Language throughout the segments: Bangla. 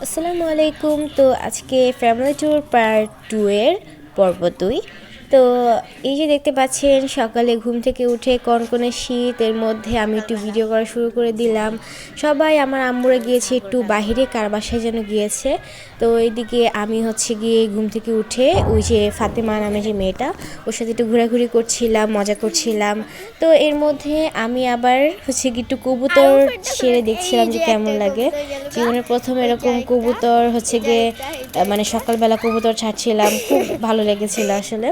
আসসালামু আলাইকুম। তো আজকে ফ্যামিলি ট্যুর পার্ট 2 এর পর্ব 2। তো এই যে দেখতে পাচ্ছেন সকালে ঘুম থেকে উঠে কনকনে শীতের মধ্যে আমি একটু ভিডিও করা শুরু করে দিলাম। সবাই আমার আম্মুরা গিয়েছে একটু বাহিরে, কার বাসায় যেন গিয়েছে। তো এইদিকে আমি হচ্ছে গিয়ে ঘুম থেকে উঠে ওই যে ফাতেমা নামে যে মেয়েটা, ওর সাথে একটু ঘোরাঘুরি করছিলাম, মজা করছিলাম। তো এর মধ্যে আমি আবার হচ্ছে কি একটু কবুতর ছেড়ে দেখছিলাম যে কেমন লাগে। জীবনের প্রথম এরকম কবুতর হচ্ছে গিয়ে মানে সকালবেলা কবুতর ছাড়ছিলাম, খুব ভালো লেগেছিল আসলে।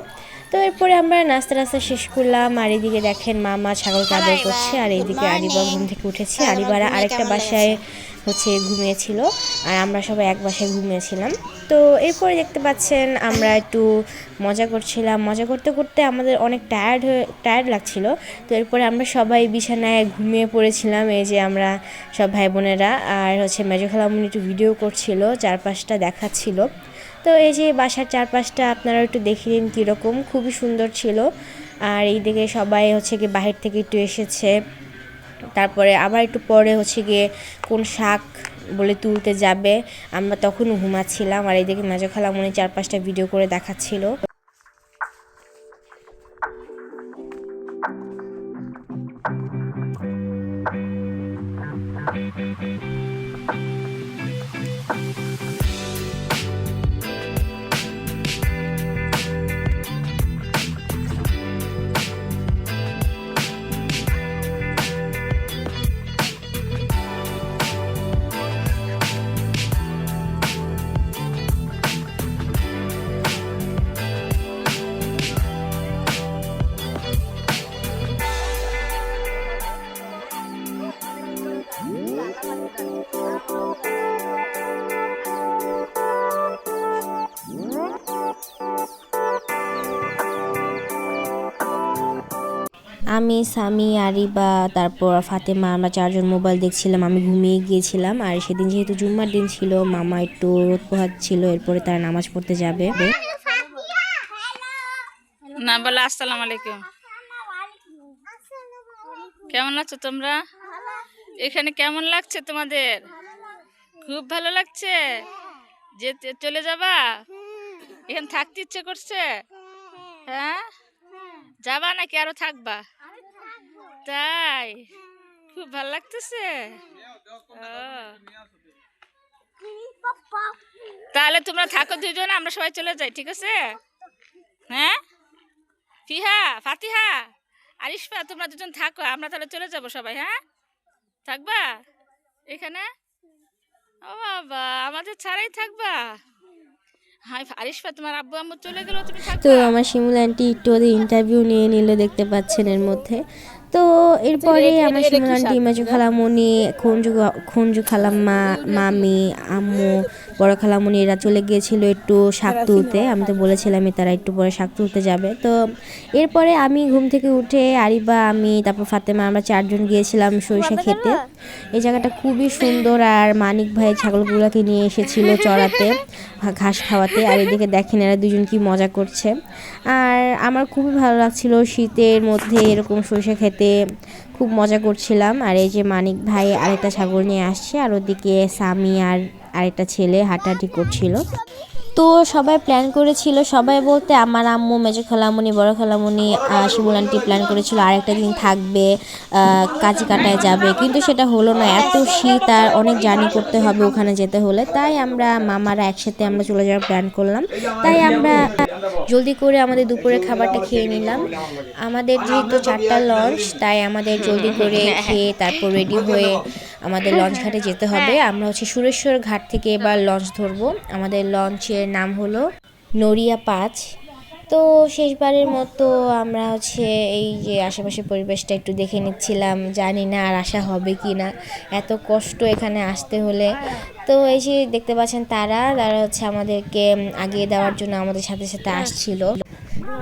তো এরপরে আমরা নাস্তা নাস্তা শেষ করলাম, আর এইদিকে দেখেন মামা ছাগলকে আদর করছে, আর এইদিকে আরিবা ঘুম থেকে উঠেছে। আরিবারা আরেকটা বাসায় হচ্ছে ঘুমিয়েছিল, আর আমরা সবাই এক বাসায় ঘুমিয়েছিলাম। তো এরপরে দেখতে পাচ্ছেন আমরা একটু মজা করছিলাম, মজা করতে করতে আমাদের অনেক টায়ার্ড লাগছিল। তো এরপরে আমরা সবাই বিছানায় ঘুমিয়ে পড়েছিলাম, এই যে আমরা সব ভাই বোনেরা। আর হচ্ছে মেজো খালামুনি একটু ভিডিও করছিল, চারপাশটা দেখাচ্ছিল। তো এই যে বাসার চারপাশটা আপনারা একটু দেখে নিন কীরকম, খুবই সুন্দর ছিল। আর এই দিকে সবাই হচ্ছে গিয়ে বাহির থেকে একটু এসেছে, তারপরে আবার একটু পরে হচ্ছে গিয়ে কোন শাক বলে তুলতে যাবে, আমরা তখনও ঘুমাচ্ছিলাম। আর এইদিকে মেজো খালামুনি চারপাশটা ভিডিও করে দেখাচ্ছিল। আমি, সামি, আরিবা, তারপর ফাতেমা, আমরা চারজন মোবাইল দেখছিলাম। আমি ঘুমিয়ে গিয়েছিলাম। আর সেদিন যেহেতু জুম্মার দিন ছিল, মামা একটু রোদ পোহাচ্ছিল, এরপরে তারা নামাজ পড়তে যাবে। না বলে আসসালামু আলাইকুম। কেমন আছো তোমরা? এখানে কেমন লাগছে তোমাদের? খুব ভালো লাগছে। যে চলে যাবা? এখানে থাকতে ইচ্ছে করছে? হ্যাঁ, যাবা নাকি আরো থাকবা? তাই খুব ভালো লাগতেছে। তাহলে তোমরা থাকো দুজন, আমরা সবাই চলে যাই, ঠিক আছে? হ্যাঁ, ফিহা, ফাতিহা, আরিশফা, তোমরা দুজন থাকো, আমরা তাহলে চলে যাব সবাই। হ্যাঁ, থাকবা এখানে? ও বাবা, আমাদের ছাড়াই থাকবা? হাই আরিশফা, তোমার আব্বু আম্মু চলে গেল, তুমি তো থাকবা? আমার শিমুল আন্টি একটু ওদের ইন্টারভিউ নিয়ে নিল, দেখতে পাচ্ছেন এর মধ্যে। তো এরপরে আমার শিমুল আন্টি, মেজো খালামুনি, খঞ্জু খালাম্মা, মামি, আম্মু, বড় খালামুনি এরা চলে গিয়েছিল একটু শাক তুলতে। আমি তো বলেছিলামই তারা একটু পরে শাক তুলতে যাবে। তো এরপরে আমি ঘুম থেকে উঠে আরিবা, আমি, তারপর ফাতেমা, আমরা চারজন গিয়েছিলাম সরিষা খেতে। এই জায়গাটা খুবই সুন্দর, আর মানিক ভাই ছাগলগুলোকে নিয়ে এসেছিল চড়াতে, ঘাস খাওয়াতে। আর এদিকে দেখেন এরা দুজন কি মজা করছে। আর আমার খুবই ভালো লাগছিল শীতের মধ্যে এরকম সরিষা খেতে, খুব মজা করছিলাম। আর এই যে মানিক ভাই আরেকটা ছাগল নিয়ে আসছে, আর ওদিকে সামি আর আরেকটা ছেলে হাঁটাহাঁটি করছিল। তো সবাই প্ল্যান করেছিল, সবাই বলতে আমার আম্মু, মেজো খালামুনি, বড় খালামুনি, শিমুল আন্টি প্ল্যান করেছিল আরেকটা দিন থাকবে, কাজী কাটায় যাবে, কিন্তু সেটা হলো না। এত শীত আর অনেক জার্নি করতে হবে ওখানে যেতে হলে, তাই আমরা মামারা একসাথে আমরা চলে যাওয়ার প্ল্যান করলাম। তাই আমরা জলদি করে আমাদের দুপুরের খাবারটা খেয়ে নিলাম। আমাদের যেহেতু 4টা লঞ্চ, তাই আমাদের জলদি করে খেয়ে তারপর রেডি হয়ে আমাদের লঞ্চ ঘাটে যেতে হবে। আমরা হচ্ছে সুরেশ্বর ঘাট থেকে এবার লঞ্চ ধরবো। আমাদের লঞ্চের নাম হলো নড়িয়া 5। তো শেষবারের মতো আমরা হচ্ছে এই যে আশেপাশের পরিবেশটা একটু দেখে নিচ্ছিলাম, জানি না আর আসা হবে কি না, এত কষ্ট এখানে আসতে হলে। তো এই যে দেখতে পাচ্ছেন তারা হচ্ছে আমাদেরকে আগিয়ে দেওয়ার জন্য আমাদের সাথে সাথে আসছিল।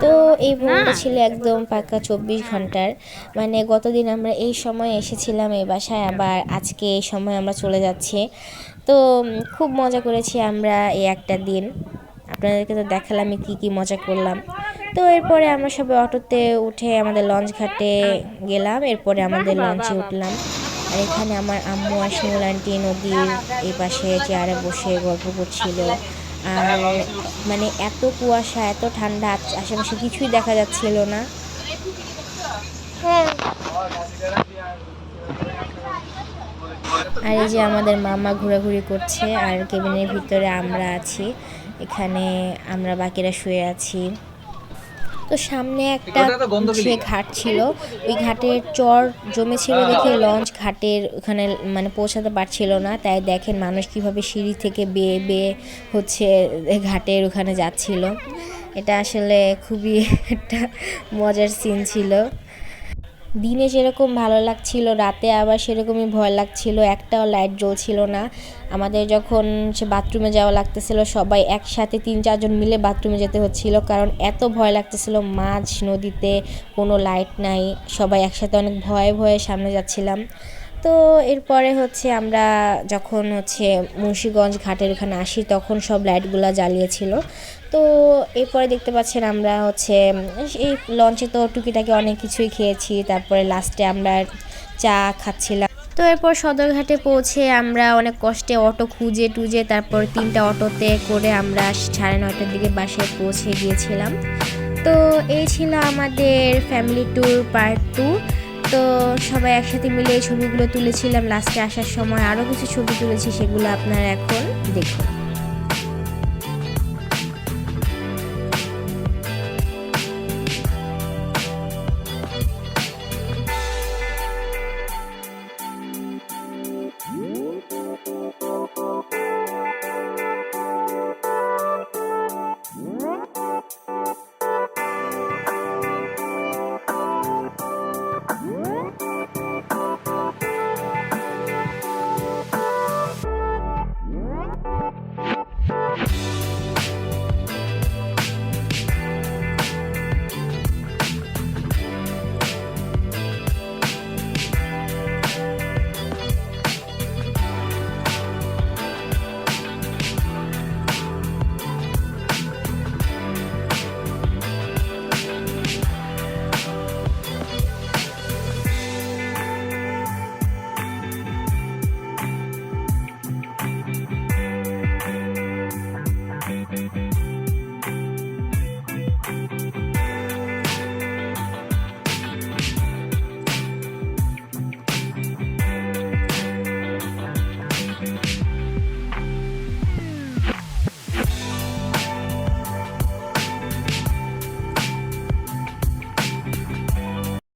তো এই ভ্রমণটা ছিল একদম পাক্কা 24 ঘন্টার। মানে গতদিন আমরা এই সময় এসেছিলাম এই বাসায়, আবার আজকে এই সময় আমরা চলে যাচ্ছি। তো খুব মজা করেছি আমরা এই একটা দিন। আপনাদেরকে তো দেখালাম আমি কী মজা করলাম। তো এরপরে আমরা সবাই অটোতে উঠে আমাদের লঞ্চ ঘাটে গেলাম, এরপরে আমাদের লঞ্চে উঠলাম। আর এখানে আমার আম্মু আর শিমুল আন্টি নদীর এই পাশে চেয়ারে বসে গল্প করছিল। আর মানে এত কুয়াশা, এত ঠান্ডা, আশেপাশে কিছুই দেখা যাচ্ছিল না। আর এই যে আমাদের মামা ঘোরাঘুরি করছে, আর কেবিনের ভিতরে আমরা আছি, এখানে আমরা বাকিরা শুয়ে আছি। তো সামনে একটা যে ঘাট ছিল, ওই ঘাটের চর জমেছিল দেখে লঞ্চ ঘাটের ওখানে মানে পৌঁছাতে পারছিল না। তাই দেখেন মানুষ কিভাবে সিঁড়ি থেকে বেয়ে বেয়ে হচ্ছে ঘাটের ওখানে যাচ্ছিল। এটা আসলে খুবই একটা মজার সিন ছিল। দিনে যেরকম ভালো লাগছিল, রাতে আবার সেরকমই ভয় লাগছিল, একটাও লাইট জ্বলছিল না। আমাদের যখন সে বাথরুমে যাওয়া লাগতেছিল, সবাই একসাথে 3-4 জন মিলে বাথরুমে যেতে হচ্ছিল, কারণ এত ভয় লাগতেছিল। মাঝ নদীতে কোনো লাইট নাই, সবাই একসাথে অনেক ভয়ে ভয়ে সামনে যাচ্ছিলাম। তো এরপরে হচ্ছে আমরা যখন হচ্ছে মুন্সিগঞ্জ ঘাটের ওখানে আসি, তখন সব লাইটগুলো জ্বালিয়েছিল। তো এরপরে দেখতে পাচ্ছেন আমরা হচ্ছে এই লঞ্চে তো টুকিটাকি অনেক কিছুই খেয়েছি, তারপরে লাস্টে আমরা চা খাচ্ছিলাম। তো এরপর সদরঘাটে পৌঁছে আমরা অনেক কষ্টে অটো খুঁজে টুজে তারপর 3টা অটোতে করে আমরা 9:30টার দিকে বাসায় পৌঁছে গিয়েছিলাম। তো এই ছিল আমাদের ফ্যামিলি ট্যুর পার্ট 2। তো সবাই একসাথে মিলে এই ছবিগুলো তুলেছিলাম। লাস্টে আসার সময় আরও কিছু ছবি তুলেছি, সেগুলো আপনারা এখন দেখুন।